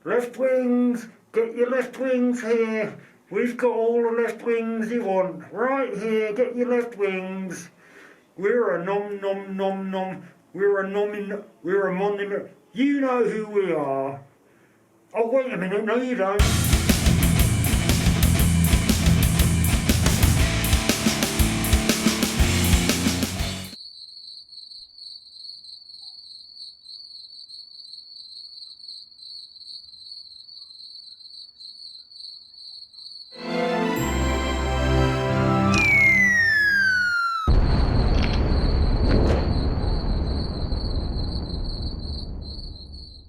Left wings, get your left wings here. We've got all the left wings you want. Right here, get your left wings. We're a nom nom nom nom. We're a monument. You know who we are. Oh, wait a minute, no you don't.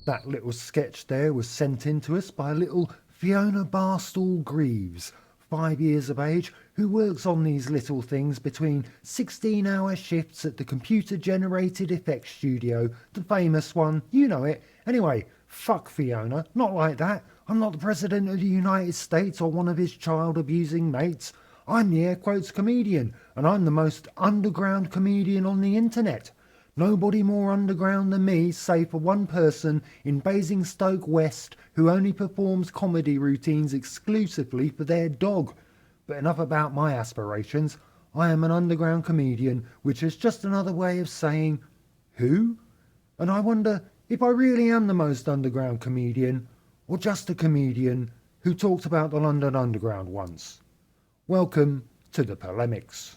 That little sketch there was sent in to us by little Fiona Barstall Greaves, 5 years of age, who works on these little things between 16-hour shifts at the computer-generated effects studio, the famous one, you know it. Anyway, fuck Fiona, not like that. I'm not the President of the United States or one of his child-abusing mates. I'm the air quotes comedian, and I'm the most underground comedian on the internet. Nobody more underground than me, save for one person in Basingstoke West who only performs comedy routines exclusively for their dog. But enough about my aspirations. I am an underground comedian, which is just another way of saying, who? And I wonder if I really am the most underground comedian, or just a comedian who talked about the London Underground once. Welcome to the Polemics.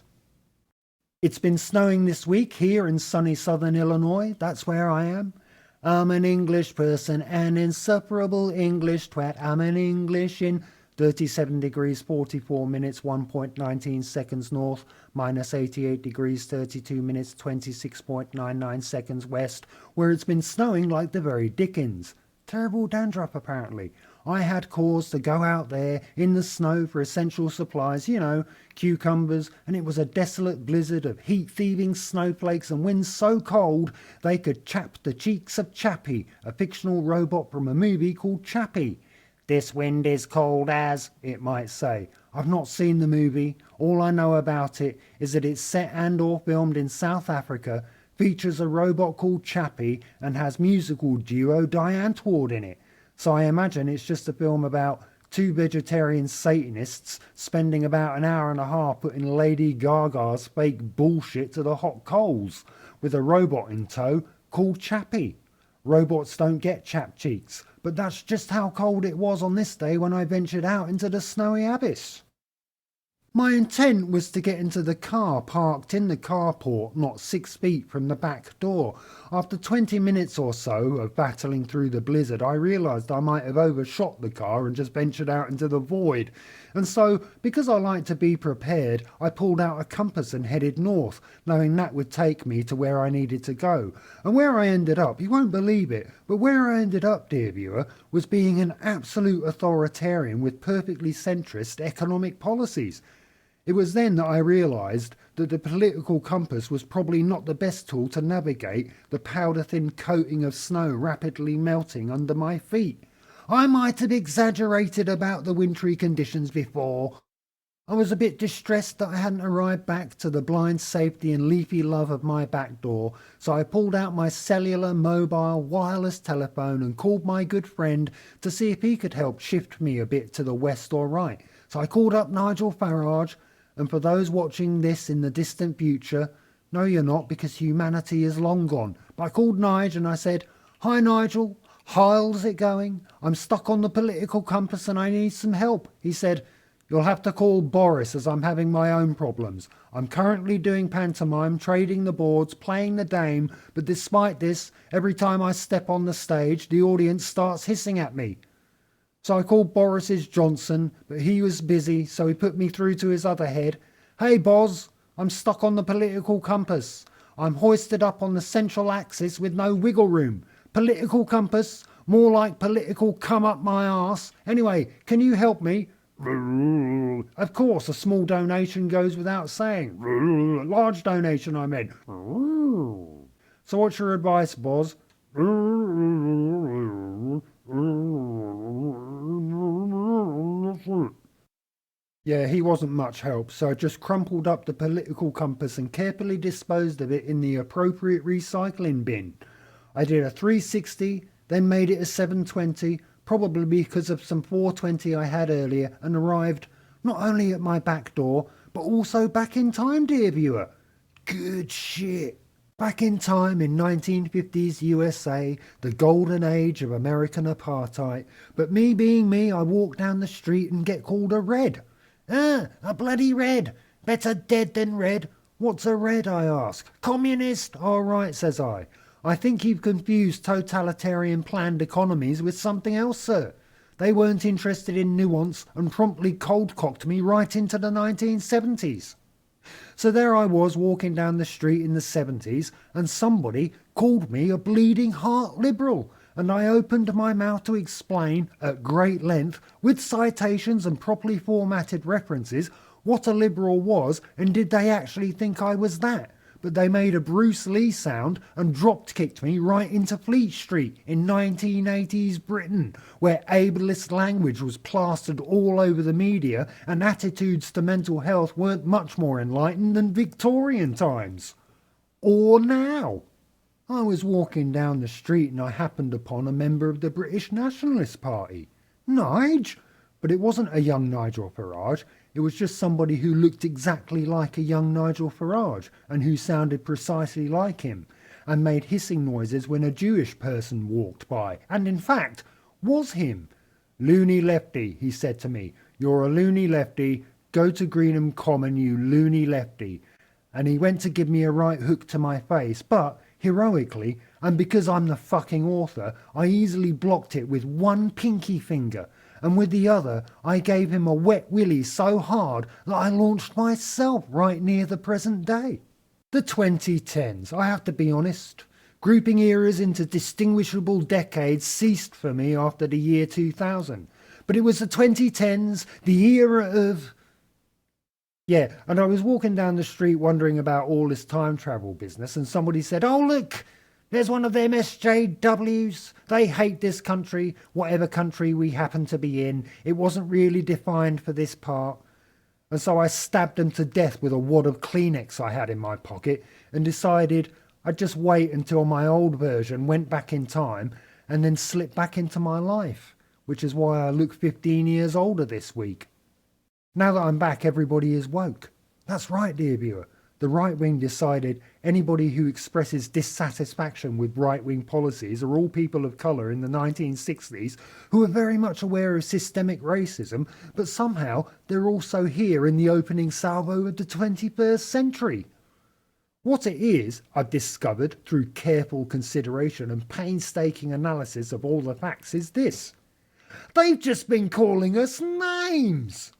It's been snowing this week here in sunny southern Illinois. That's where I am. I'm an English person, an insufferable English twat. I'm an English in 37 degrees 44 minutes 1.19 seconds north, minus 88 degrees 32 minutes 26.99 seconds west, where it's been snowing like the very dickens. Terrible dandruff apparently. I had cause to go out there in the snow for essential supplies, you know, cucumbers, and it was a desolate blizzard of heat-thieving snowflakes and winds so cold they could chap the cheeks of Chappie, a fictional robot from a movie called Chappie. This wind is cold as, it might say. I've not seen the movie. All I know about it is that it's set and or filmed in South Africa, features a robot called Chappie, and has musical duo Diane Tward in it. So I imagine it's just a film about two vegetarian Satanists spending about an hour and a half putting Lady Gaga's fake bullshit to the hot coals, with a robot in tow called Chappie. Robots don't get chap cheeks, but that's just how cold it was on this day when I ventured out into the snowy abyss. My intent was to get into the car parked in the carport not 6 feet from the back door. After 20 minutes or so of battling through the blizzard, I realised I might have overshot the car and just ventured out into the void. And so, because I like to be prepared, I pulled out a compass and headed north, knowing that would take me to where I needed to go. And where I ended up, you won't believe it, but where I ended up, dear viewer, was being an absolute authoritarian with perfectly centrist economic policies. It was then that I realised that the political compass was probably not the best tool to navigate the powder-thin coating of snow rapidly melting under my feet. I might have exaggerated about the wintry conditions before. I was a bit distressed that I hadn't arrived back to the blind safety and leafy love of my back door, so I pulled out my cellular, mobile, wireless telephone and called my good friend to see if he could help shift me a bit to the west or right. So I called up Nigel Farage. And for those watching this in the distant future, no you're not, because humanity is long gone. But I called Nige and I said, "Hi Nigel, how's it going? I'm stuck on the political compass and I need some help." He said, "You'll have to call Boris as I'm having my own problems. I'm currently doing pantomime, trading the boards, playing the dame, but despite this, every time I step on the stage, the audience starts hissing at me." So I called Boris's Johnson, but he was busy, so he put me through to his other head. "Hey, Boz, I'm stuck on the political compass. I'm hoisted up on the central axis with no wiggle room. Political compass, more like political come up my arse. Anyway, can you help me?" Of course, a small donation goes without saying. Large donation, I meant. So what's your advice, Boz? Yeah, he wasn't much help, so I just crumpled up the political compass and carefully disposed of it in the appropriate recycling bin. I did a 360, then made it a 720, probably because of some 420 I had earlier and arrived not only at my back door, but also back in time, dear viewer. Good shit. Back in time in 1950s USA, the golden age of American apartheid. But me being me, I walk down the street and get called a red. Ah, a bloody red. Better dead than red. What's a red, I ask. Communist. All right, says I. I think you've confused totalitarian planned economies with something else, sir. They weren't interested in nuance and promptly cold-cocked me right into the 1970s. So there I was walking down the street in the 70s and somebody called me a bleeding heart liberal, and I opened my mouth to explain at great length, with citations and properly formatted references, what a liberal was and did they actually think I was that. But they made a Bruce Lee sound and drop-kicked me right into Fleet Street in 1980s Britain, where ableist language was plastered all over the media and attitudes to mental health weren't much more enlightened than Victorian times. Or now. I was walking down the street and I happened upon a member of the British Nationalist Party. Nige? But it wasn't a young Nigel Farage. It was just somebody who looked exactly like a young Nigel Farage and who sounded precisely like him and made hissing noises when a Jewish person walked by, and in fact was him. Loony lefty, he said to me. You're a loony lefty. Go to Greenham Common, you loony lefty. And he went to give me a right hook to my face, but heroically, and because I'm the fucking author, I easily blocked it with one pinky finger. And with the other, I gave him a wet willy so hard that I launched myself right near the present day. The 2010s, I have to be honest. Grouping eras into distinguishable decades ceased for me after the year 2000. But it was the 2010s, the era of... Yeah, and I was walking down the street wondering about all this time travel business, and somebody said, "Oh look, there's one of them SJWs. They hate this country, whatever country we happen to be in. It wasn't really defined for this part." And so I stabbed them to death with a wad of Kleenex I had in my pocket and decided I'd just wait until my old version went back in time and then slip back into my life, which is why I look 15 years older this week. Now that I'm back, everybody is woke. That's right, dear viewer. The right wing decided anybody who expresses dissatisfaction with right-wing policies are all people of colour in the 1960s who are very much aware of systemic racism, but somehow they're also here in the opening salvo of the 21st century. What it is, I've discovered through careful consideration and painstaking analysis of all the facts, is this. They've just been calling us names.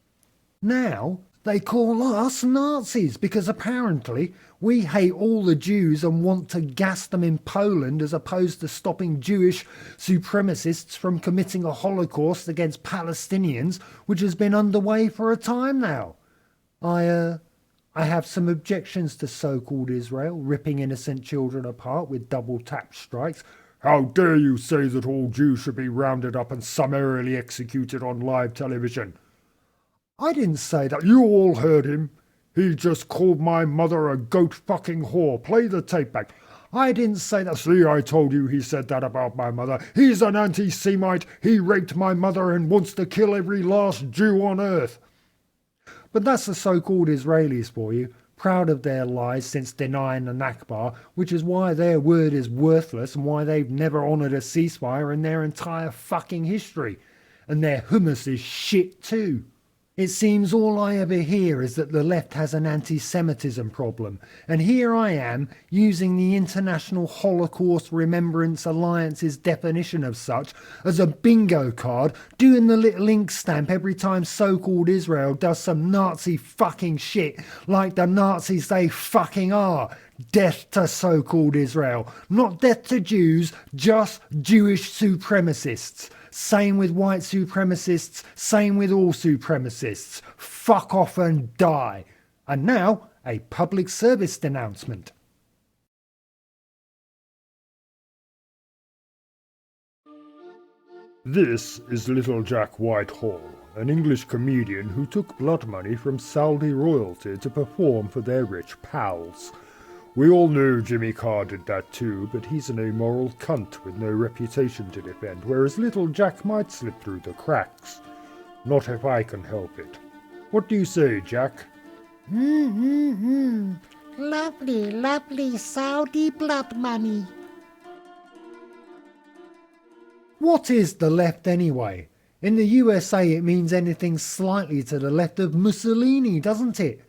Now they call us Nazis because apparently we hate all the Jews and want to gas them in Poland as opposed to stopping Jewish supremacists from committing a Holocaust against Palestinians, which has been underway for a time now. I have some objections to so-called Israel ripping innocent children apart with double tap strikes. How dare you say that all Jews should be rounded up and summarily executed on live television? I didn't say that. You all heard him. He just called my mother a goat-fucking whore. Play the tape back. I didn't say that. See, I told you he said that about my mother. He's an anti-Semite. He raped my mother and wants to kill every last Jew on earth. But that's the so-called Israelis for you, proud of their lies since denying the Nakba, which is why their word is worthless and why they've never honoured a ceasefire in their entire fucking history. And their hummus is shit too. It seems all I ever hear is that the left has an anti-Semitism problem, and here I am using the International Holocaust Remembrance Alliance's definition of such as a bingo card, doing the little ink stamp every time so-called Israel does some Nazi fucking shit like the Nazis they fucking are. Death to so-called Israel. Not death to Jews, just Jewish supremacists. Same with white supremacists, same with all supremacists. Fuck off and die. And now, a public service announcement. This is Little Jack Whitehall, an English comedian who took blood money from Saudi royalty to perform for their rich pals. We all knew Jimmy Carr did that too, but he's an amoral cunt with no reputation to defend, whereas little Jack might slip through the cracks. Not if I can help it. What do you say, Jack? Lovely, lovely Saudi blood money. What is the left anyway? In the USA it means anything slightly to the left of Mussolini, doesn't it?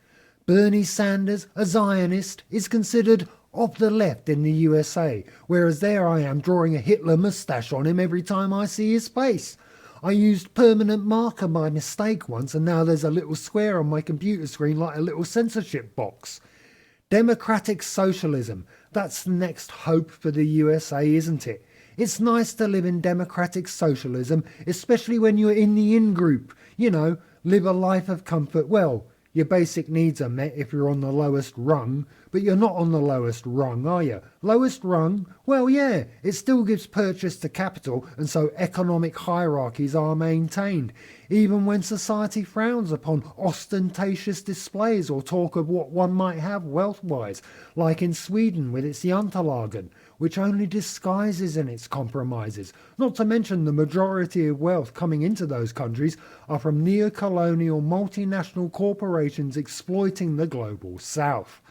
Bernie Sanders, a Zionist, is considered of the left in the USA, whereas there I am drawing a Hitler moustache on him every time I see his face. I used permanent marker by mistake once, and now there's a little square on my computer screen like a little censorship box. Democratic socialism, that's the next hope for the USA, isn't it? It's nice to live in democratic socialism, especially when you're in the in-group. You know, live a life of comfort. Well, your basic needs are met if you're on the lowest rung, but you're not on the lowest rung, are you? Lowest rung? Well, yeah, it still gives purchase to capital, and so economic hierarchies are maintained, even when society frowns upon ostentatious displays or talk of what one might have wealth-wise, like in Sweden with its Jantelagen, which only disguises in its compromises. Not to mention the majority of wealth coming into those countries are from neo-colonial multinational corporations exploiting the global south.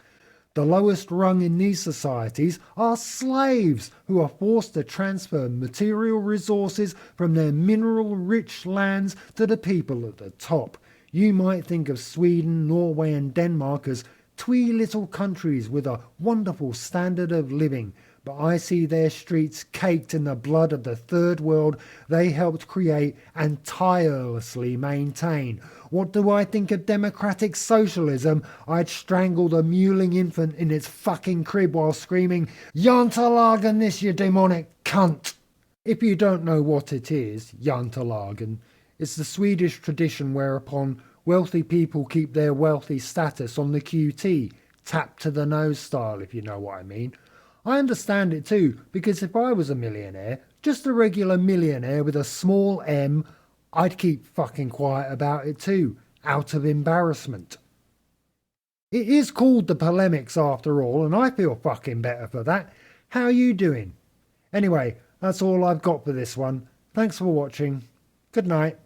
The lowest rung in these societies are slaves who are forced to transfer material resources from their mineral-rich lands to the people at the top. You might think of Sweden, Norway and Denmark as twee little countries with a wonderful standard of living, but I see their streets caked in the blood of the third world they helped create and tirelessly maintain. What do I think of democratic socialism? I'd strangle the mewling infant in its fucking crib while screaming, "Jantelagen this, you demonic cunt!" If you don't know what it is, Jantelagen, it's the Swedish tradition whereupon wealthy people keep their wealthy status on the QT, tap to the nose style, if you know what I mean. I understand it too, because if I was a millionaire, just a regular millionaire with a small m, I'd keep fucking quiet about it too, out of embarrassment. It is called the Polemics after all, and I feel fucking better for that. How you doing? Anyway, that's all I've got for this one. Thanks for watching. Good night.